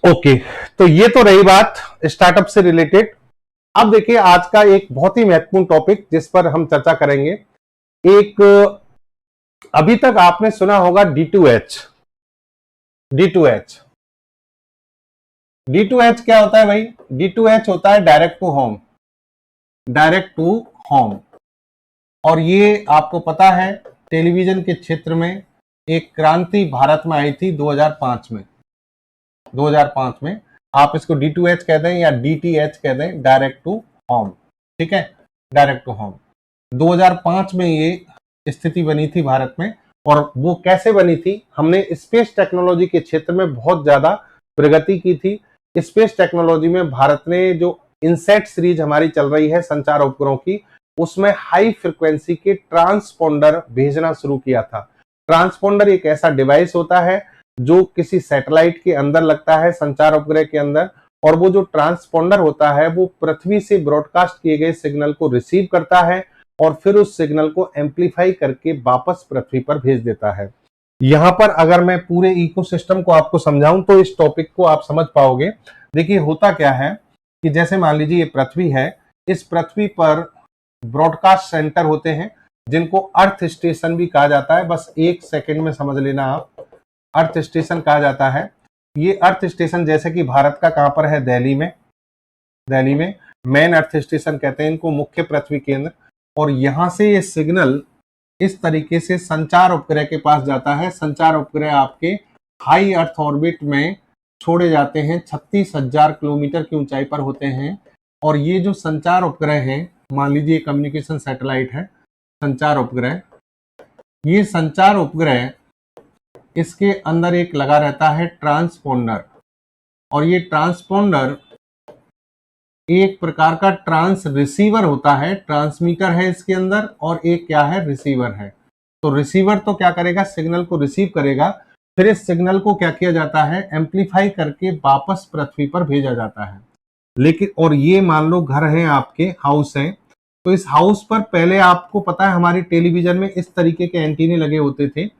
Okay, तो ये तो रही बात स्टार्टअप से रिलेटेड। अब देखिए आज का एक बहुत ही महत्वपूर्ण टॉपिक जिस पर हम चर्चा करेंगे। एक अभी तक आपने सुना होगा D2H। D2H D2H क्या होता है भाई? D2H होता है direct to home. Direct to home. और ये आपको पता है टेलीविजन के क्षेत्र में एक क्रांति भारत में आई थी 2005 में। 2005 में आप इसको D2H कह दें या DTH कह दें, डायरेक्ट टू होम। ठीक है, डायरेक्ट टू होम। 2005 में ये स्थिति बनी थी भारत में। और वो कैसे बनी थी? हमने स्पेस टेक्नोलॉजी के क्षेत्र में बहुत ज्यादा प्रगति की थी। स्पेस टेक्नोलॉजी में भारत ने जो इनसेट सीरीज हमारी चल रही है संचार उपग्रहों की, उसमें हाई फ्रिक्वेंसी के ट्रांसपोंडर भेजना शुरू किया था। ट्रांसपोंडर एक ऐसा डिवाइस होता है जो किसी सैटेलाइट के अंदर लगता है, संचार उपग्रह के अंदर, और वो जो ट्रांसपोंडर होता है वो पृथ्वी से ब्रॉडकास्ट किए गए सिग्नल को रिसीव करता है और फिर उस सिग्नल को एम्पलीफाई करके वापस पृथ्वी पर भेज देता है। यहां पर अगर मैं पूरे इकोसिस्टम को आपको समझाऊं तो इस टॉपिक को आप समझ पाओगे। देखिए होता क्या है कि जैसे मान लीजिए ये पृथ्वी है, इस पृथ्वी पर ब्रॉडकास्ट सेंटर होते हैं जिनको अर्थ स्टेशन भी कहा जाता है। बस एक सेकंड में समझ लेना आप, अर्थ स्टेशन कहा जाता है। ये अर्थ स्टेशन जैसे कि भारत का कहां पर है? दिल्ली में। दिल्ली में मेन अर्थ स्टेशन कहते हैं इनको, मुख्य पृथ्वी केंद्र। और यहां से ये सिग्नल इस तरीके से संचार उपग्रह के पास जाता है। संचार उपग्रह आपके हाई अर्थ ऑर्बिट में छोड़े जाते हैं, 36,000 किलोमीटर की ऊंचाई पर होते हैं। और ये जो संचार उपग्रह है, मान लीजिए कम्युनिकेशन सैटेलाइट है, संचार उपग्रह, ये संचार उपग्रह इसके अंदर एक लगा रहता है ट्रांसपोंडर। और ये ट्रांसपोंडर एक प्रकार का ट्रांस रिसीवर होता है। ट्रांसमीटर है इसके अंदर और एक क्या है? रिसीवर है। तो रिसीवर तो क्या करेगा? सिग्नल को रिसीव करेगा, फिर इस सिग्नल को क्या किया जाता है? एम्पलीफाई करके वापस पृथ्वी पर भेजा जाता है। लेकिन और ये मान लो घर है आपके, हाउस है, तो इस हाउस पर पहले आपको पता है हमारी टेलीविजन में इस तरीके के एंटीने लगे होते थे।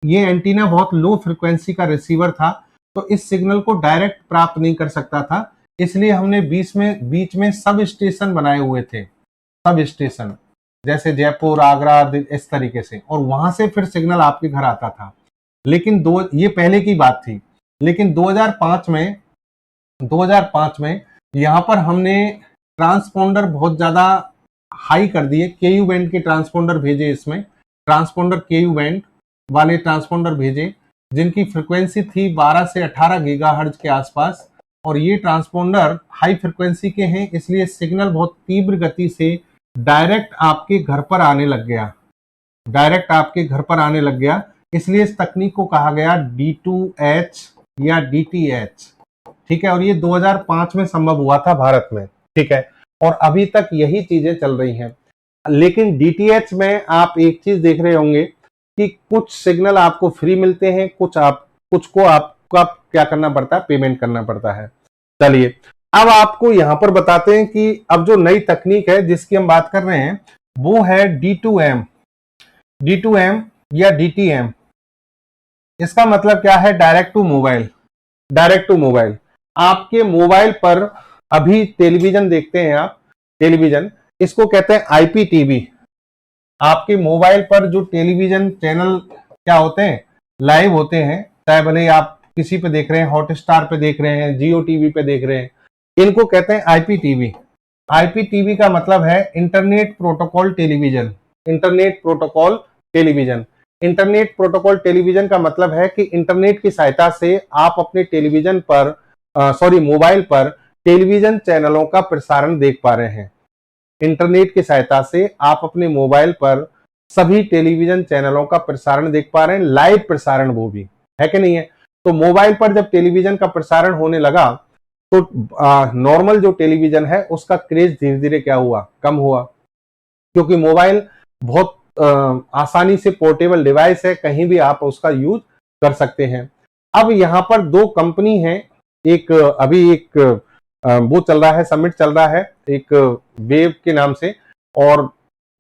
ये एंटीना बहुत लो फ्रिक्वेंसी का रिसीवर था, तो इस सिग्नल को डायरेक्ट प्राप्त नहीं कर सकता था। इसलिए हमने बीच में सब स्टेशन बनाए हुए थे, सब स्टेशन, जैसे जयपुर, आगरा, इस तरीके से, और वहां से फिर सिग्नल आपके घर आता था। लेकिन ये पहले की बात थी। लेकिन 2005 में यहाँ पर हमने ट्रांसपोंडर बहुत ज्यादा हाई कर दिए, केयू बैंड के ट्रांसपोंडर भेजे। इसमें ट्रांसपोंडर केयू बैंड वाले ट्रांसपोंडर भेजे जिनकी फ्रिक्वेंसी थी 12 से 18 गीगाहर्ट्ज के आसपास। और ये ट्रांसपोंडर हाई फ्रिक्वेंसी के हैं, इसलिए सिग्नल बहुत तीव्र गति से डायरेक्ट आपके घर पर आने लग गया, डायरेक्ट आपके घर पर आने लग गया। इसलिए इस तकनीक को कहा गया D2H या DTH। ठीक है, और ये 2005 में संभव हुआ था भारत में। ठीक है, और अभी तक यही चीजें चल रही हैं। लेकिन DTH में आप एक चीज देख रहे होंगे कि कुछ सिग्नल आपको फ्री मिलते हैं, कुछ को आपको क्या करना पड़ता है? पेमेंट करना पड़ता है। चलिए अब आपको यहां पर बताते हैं कि अब जो नई तकनीक है जिसकी हम बात कर रहे हैं वो है D2M। D2M या DTM, इसका मतलब क्या है? Direct to mobile. Direct to mobile, आपके मोबाइल पर अभी टेलीविजन देखते हैं आप, टेलीविजन, इसको कहते हैं IPTV। आपके मोबाइल पर जो टेलीविजन चैनल क्या होते हैं? लाइव होते हैं, चाहे भले आप किसी पे देख रहे हैं, हॉटस्टार पे देख रहे हैं, जियो टीवी पे देख रहे हैं, इनको कहते हैं IPTV। IPTV का मतलब है internet protocol television. Internet protocol television. Internet protocol television का मतलब है कि इंटरनेट की सहायता से आप अपने टेलीविजन पर मोबाइल पर टेलीविजन चैनलों का प्रसारण देख पा रहे हैं। इंटरनेट की सहायता से आप अपने मोबाइल पर सभी टेलीविजन चैनलों का प्रसारण देख पा रहे हैं, लाइव प्रसारण वो भी, है कि नहीं है? तो मोबाइल पर जब टेलीविजन का प्रसारण होने लगा तो नॉर्मल जो टेलीविजन है उसका क्रेज धीरे धीरे क्या हुआ? कम हुआ, क्योंकि मोबाइल बहुत आसानी से पोर्टेबल डिवाइस है, कहीं भी आप उसका यूज कर सकते हैं। अब यहाँ पर दो कंपनी है, अभी एक वो चल रहा है, समिट चल रहा है एक वेव के नाम से, और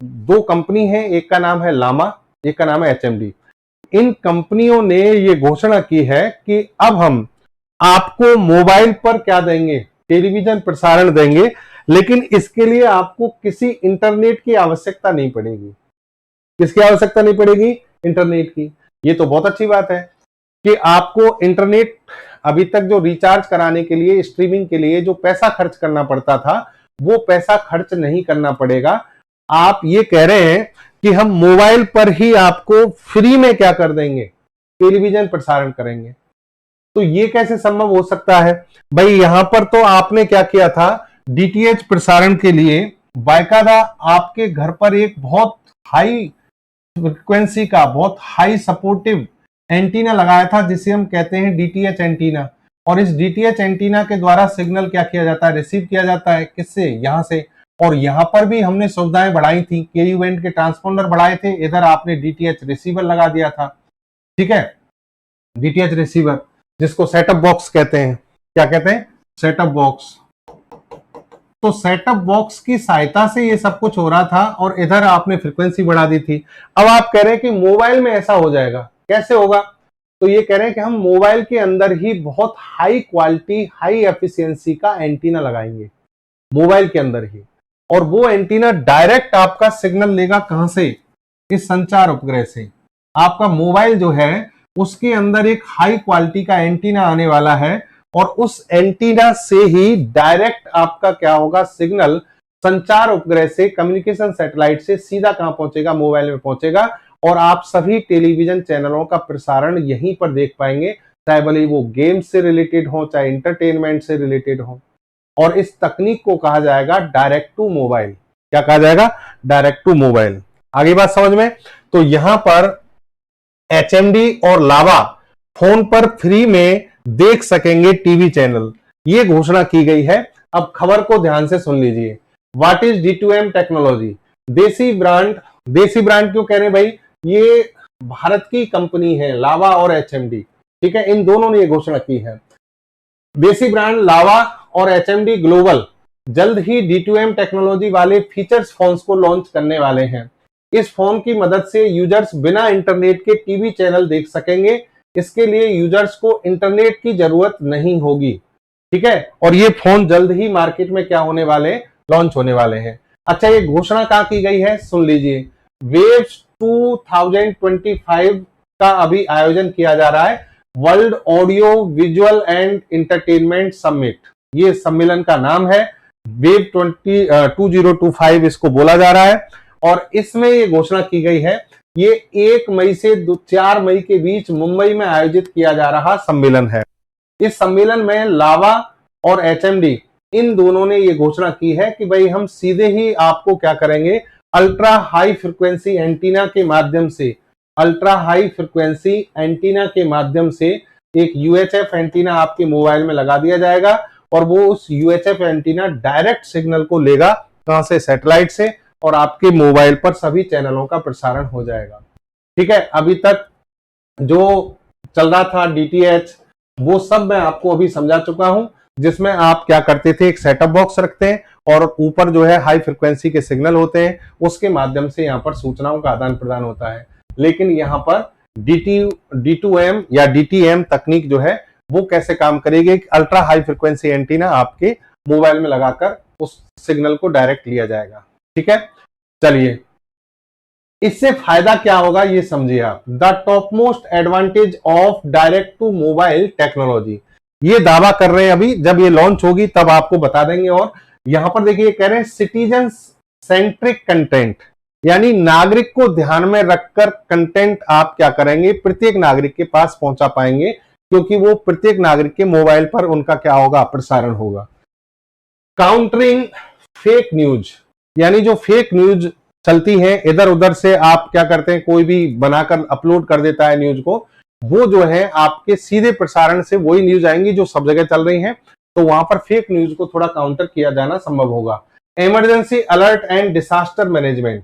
दो कंपनी है, एक का नाम है लामा, एक का नाम है HMD। इन कंपनियों ने ये घोषणा की है कि अब हम आपको मोबाइल पर क्या देंगे, टेलीविजन प्रसारण देंगे, लेकिन इसके लिए आपको किसी इंटरनेट की आवश्यकता नहीं पड़ेगी। किसकी आवश्यकता नहीं पड़ेगी? इंटरनेट की। ये तो बहुत अच्छी बात है कि आपको इंटरनेट, अभी तक जो रिचार्ज कराने के लिए, स्ट्रीमिंग के लिए जो पैसा खर्च करना पड़ता था, वो पैसा खर्च नहीं करना पड़ेगा। आप ये कह रहे हैं कि हम मोबाइल पर ही आपको फ्री में क्या कर देंगे, टेलीविजन प्रसारण करेंगे। तो ये कैसे संभव हो सकता है भाई? यहां पर तो आपने क्या किया था, डीटीएच प्रसारण के लिए बाकायदा आपके घर पर एक बहुत हाई फ्रिक्वेंसी का, बहुत हाई सपोर्टिव एंटीना लगाया था, जिसे हम कहते हैं डीटीएच एंटीना। और इस डीटीएच एंटीना के द्वारा सिग्नल क्या किया जाता है, रिसीव किया जाता है। किससे? यहां से। और यहां पर भी हमने सुविधाएं बढ़ाई थी, केयू बैंड के ट्रांसपोंडर बढ़ाए थे, इधर आपने डीटीएच रिसीवर लगा दिया था। ठीक है, डीटीएच रिसीवर, जिसको सेटअप बॉक्स कहते हैं। क्या कहते हैं? Setup box. तो सेटअप बॉक्स की सहायता से ये सब कुछ हो रहा था, और इधर आपने फ्रीक्वेंसी बढ़ा दी थी। अब आप कह रहे हैं कि मोबाइल में ऐसा हो जाएगा, कैसे होगा? तो ये कह रहे हैं कि हम मोबाइल के अंदर ही बहुत हाई क्वालिटी, हाई एफिशिएंसी का एंटीना लगाएंगे मोबाइल के अंदर ही, और वो एंटीना डायरेक्ट आपका सिग्नल लेगा कहां से? इस संचार उपग्रह से। आपका मोबाइल जो है उसके अंदर एक हाई क्वालिटी का एंटीना आने वाला है, और उस एंटीना से ही डायरेक्ट आपका क्या होगा, सिग्नल संचार उपग्रह से, कम्युनिकेशन सैटेलाइट से सीधा कहां पहुंचेगा? मोबाइल में पहुंचेगा, और आप सभी टेलीविजन चैनलों का प्रसारण यहीं पर देख पाएंगे, चाहे भले वो गेम से रिलेटेड हो, चाहे इंटरटेनमेंट से रिलेटेड हो। और इस तकनीक को कहा जाएगा डायरेक्ट टू मोबाइल। क्या कहा जाएगा? Direct to mobile. आगे बात समझ में? तो यहां पर एचएमडी और लावा फोन पर फ्री में देख सकेंगे टीवी चैनल, ये घोषणा की गई है। अब खबर को ध्यान से सुन लीजिए। What is D2M technology? देसी ब्रांड। देसी ब्रांड क्यों कह रहे हैं भाई? ये भारत की कंपनी है, लावा और एचएमडी। ठीक है, इन दोनों ने ये घोषणा की है। देसी ब्रांड लावा और एचएमडी ग्लोबल जल्द ही D2M टेक्नोलॉजी वाले फीचर्स फोन्स को लॉन्च करने वाले हैं। इस फोन की मदद से यूजर्स बिना इंटरनेट के टीवी चैनल देख सकेंगे। इसके लिए यूजर्स को इंटरनेट की जरूरत नहीं होगी। ठीक है, और ये फोन जल्द ही मार्केट में क्या होने वाले? लॉन्च होने वाले हैं। अच्छा, ये घोषणा कहां की गई है? सुन लीजिए। वेव्स 2025 का अभी आयोजन किया जा रहा है, world audio visual and entertainment summit, ये सम्मेलन का नाम है। वेव 2025 इसको बोला जा रहा है, और इसमें ये घोषणा की गई है, ये 1 मई से 4 मई के बीच मुंबई में आयोजित किया जा रहा सम्मेलन है। इस सम्मेलन में लावा और एचएमडी इन दोनों ने ये घोषणा की है कि भाई हम सीधे ही आपको क्या करेंगे, अल्ट्रा हाई फ्रिक्वेंसी एंटीना के माध्यम से, अल्ट्रा हाई फ्रिक्वेंसी एंटीना के माध्यम से एक यूएचएफ एंटीना आपके मोबाइल में लगा दिया जाएगा, और वो उस यूएचएफ एंटीना डायरेक्ट सिग्नल को लेगा कहां से? सैटेलाइट से, और आपके मोबाइल पर सभी चैनलों का प्रसारण हो जाएगा। ठीक है, अभी तक जो चल रहा था डीटीएच, वो सब मैं आपको अभी समझा चुका हूं, जिसमें आप क्या करते थे, एक सेटअप बॉक्स रखते हैं, और ऊपर जो है हाई फ्रिक्वेंसी के सिग्नल होते हैं, उसके माध्यम से यहाँ पर सूचनाओं का आदान प्रदान होता है। लेकिन यहाँ पर D2M या DTM तकनीक जो है वो कैसे काम करेगी? अल्ट्रा हाई फ्रिक्वेंसी एंटीना आपके मोबाइल में लगाकर उस सिग्नल को डायरेक्ट लिया जाएगा। ठीक है, चलिए, इससे फायदा क्या होगा ये समझिए आप। The top most advantage of direct to mobile technology, ये दावा कर रहे हैं, अभी जब ये लॉन्च होगी तब आपको बता देंगे। और यहां पर देखिए कह रहे हैं सिटीजन सेंट्रिक कंटेंट, यानी नागरिक को ध्यान में रखकर कंटेंट आप क्या करेंगे, प्रत्येक नागरिक के पास पहुंचा पाएंगे, क्योंकि वो प्रत्येक नागरिक के मोबाइल पर उनका क्या होगा, प्रसारण होगा। काउंटरिंग फेक न्यूज, यानी जो फेक न्यूज चलती है इधर उधर से, आप क्या करते हैं, कोई भी बनाकर अपलोड कर देता है न्यूज को, वो जो है आपके सीधे प्रसारण से वही न्यूज आएंगी जो सब जगह चल रही हैं, तो वहां पर फेक न्यूज को थोड़ा काउंटर किया जाना संभव होगा। Emergency alert and disaster management,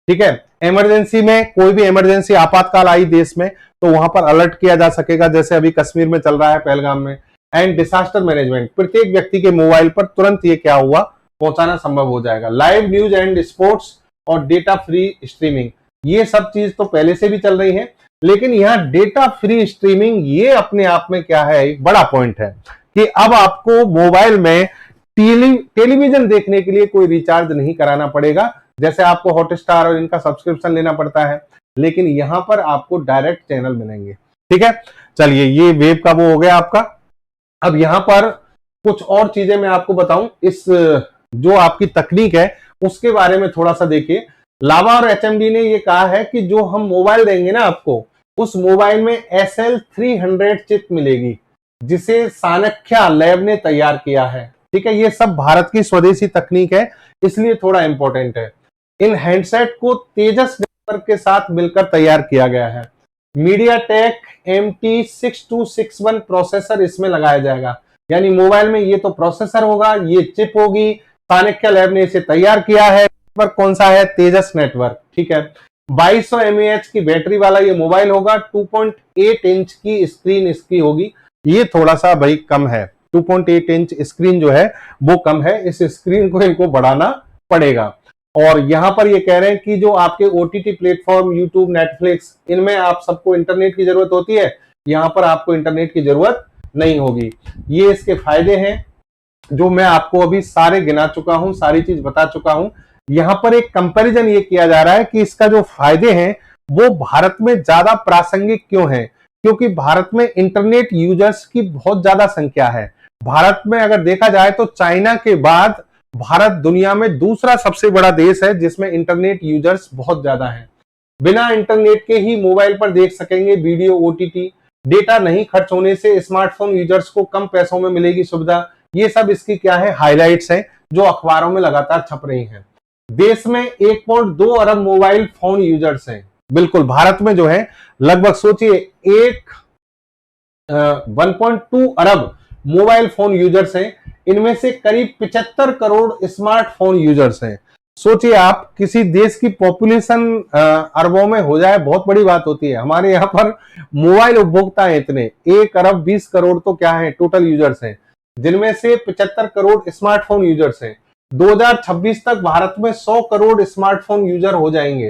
ठीक है, इमरजेंसी में कोई भी इमरजेंसी आपातकाल आई देश में तो वहां पर अलर्ट किया जा सकेगा, जैसे अभी कश्मीर में चल रहा है, पहलगाम में। एंड डिसास्टर मैनेजमेंट, प्रत्येक व्यक्ति के मोबाइल पर तुरंत ये क्या हुआ, पहुंचाना संभव हो जाएगा। लाइव न्यूज एंड स्पोर्ट्स और डेटा फ्री स्ट्रीमिंग, ये सब चीज तो पहले से भी चल रही है, लेकिन यहाँ डेटा फ्री स्ट्रीमिंग ये अपने आप में क्या है, एक बड़ा पॉइंट है कि अब आपको मोबाइल में टेलीविजन देखने के लिए कोई रिचार्ज नहीं कराना पड़ेगा, जैसे आपको हॉटस्टार और इनका सब्सक्रिप्शन लेना पड़ता है, लेकिन यहां पर आपको डायरेक्ट चैनल मिलेंगे। ठीक है, चलिए ये वेब का वो हो गया आपका। अब यहां पर कुछ और चीजें मैं आपको बताऊं, इस जो आपकी तकनीक है उसके बारे में थोड़ा सा देखिए। लावा और एचएमडी ने ये कहा है कि जो हम मोबाइल देंगे ना आपको, उस मोबाइल में SL300 चिप मिलेगी, जिसे चाणक्य लैब ने तैयार किया है। ठीक है, ये सब भारत की स्वदेशी तकनीक है, इसलिए थोड़ा इंपॉर्टेंट है। इन हैंडसेट को तेजस नेटवर्क के साथ मिलकर तैयार किया गया है। मीडियाटेक MT6261 प्रोसेसर इसमें लगाया जाएगा, यानी मोबाइल में ये तो प्रोसेसर होगा, ये चिप होगी, चाणक्य लैब ने इसे तैयार किया है। पर कौन सा है, तेजस नेटवर्क। ठीक है, 2200 mAh की बैटरी वाला ये मोबाइल होगा, 2.8 इंच की स्क्रीन इसकी होगी, ये थोड़ा सा भाई कम है, 2.8 इंच स्क्रीन जो है वो कम है, इस स्क्रीन को इनको बढ़ाना पड़ेगा। और यहां पर ये कह रहे हैं कि जो आपके OTT प्लेटफॉर्म यूट्यूब, नेटफ्लिक्स, इनमें आप सबको इंटरनेट की जरूरत होती है, यहां पर आपको इंटरनेट की जरूरत नहीं होगी। ये इसके फायदे हैं जो मैं आपको अभी सारे गिना चुका हूं, सारी चीज बता चुका हूं। यहां पर एक कंपैरिजन ये किया जा रहा है कि इसका जो फायदे हैं वो भारत में ज्यादा प्रासंगिक क्यों है, क्योंकि भारत में इंटरनेट यूजर्स की बहुत ज्यादा संख्या है। भारत में अगर देखा जाए तो चाइना के बाद भारत दुनिया में दूसरा सबसे बड़ा देश है जिसमें इंटरनेट यूजर्स बहुत ज्यादा हैं। बिना इंटरनेट के ही मोबाइल पर देख सकेंगे वीडियो, OTT, डेटा नहीं खर्च होने से स्मार्टफोन यूजर्स को कम पैसों में मिलेगी सुविधा। ये सब इसकी क्या है, हाइलाइट्स हैं जो अखबारों में लगातार छप रही हैं। देश में 1.2 अरब मोबाइल फोन यूजर्स हैं। बिल्कुल, भारत में जो है लगभग सोचिए 1.2 अरब मोबाइल फोन यूजर्स हैं, इनमें से करीब 75 करोड़ स्मार्टफोन यूजर्स हैं। सोचिए आप, किसी देश की पॉपुलेशन अरबों में हो जाए बहुत बड़ी बात होती है। हमारे यहाँ पर मोबाइल उपभोक्ता हैं इतने 1 अरब 20 करोड़ तो क्या है टोटल यूजर्स हैं, जिनमें से 75 करोड़ स्मार्टफोन यूजर्स हैं। 2026 तक भारत में 100 करोड़ स्मार्टफोन यूजर हो जाएंगे।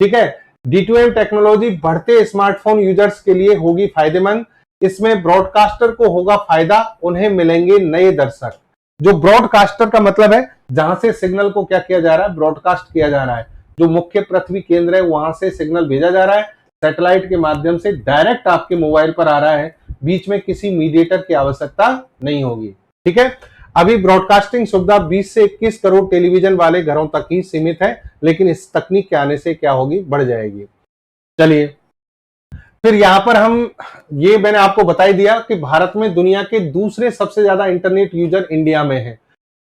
ठीक है, D2M टेक्नोलॉजी बढ़ते स्मार्टफोन यूजर्स के लिए होगी फायदेमंद। इसमें ब्रॉडकास्टर को होगा फायदा, उन्हें मिलेंगे नए दर्शक। जो ब्रॉडकास्टर का मतलब है जहां से सिग्नल को क्या किया जा रहा है, ब्रॉडकास्ट किया जा रहा है। जो मुख्य पृथ्वी केंद्र है वहां से सिग्नल भेजा जा रहा है, सैटेलाइट के माध्यम से डायरेक्ट आपके मोबाइल पर आ रहा है, बीच में किसी मीडिएटर की आवश्यकता नहीं होगी। ठीक है, अभी ब्रॉडकास्टिंग सुविधा 20 से 21 करोड़ टेलीविजन वाले घरों तक ही सीमित है, लेकिन इस तकनीक के आने से क्या होगी, बढ़ जाएगी। चलिए फिर यहां पर हम ये मैंने आपको बता ही दिया कि भारत में दुनिया के दूसरे सबसे ज्यादा इंटरनेट यूजर इंडिया में है।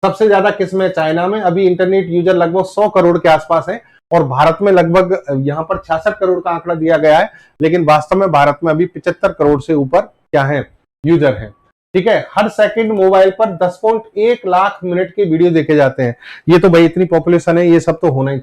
सबसे ज्यादा किसमें, चाइना में। अभी इंटरनेट यूजर लगभग 100 करोड़ के आसपास है और भारत में लगभग यहां पर 66 करोड़ का आंकड़ा दिया गया है, लेकिन वास्तव में भारत में अभी 75 करोड़ से ऊपर क्या है, यूजर है। ठीक है, हर सेकंड मोबाइल पर 10.1 लाख मिनट के वीडियो देखे जाते हैं। ये तो भाई इतनी पॉपुलेशन है, ये सब तो होना ही था।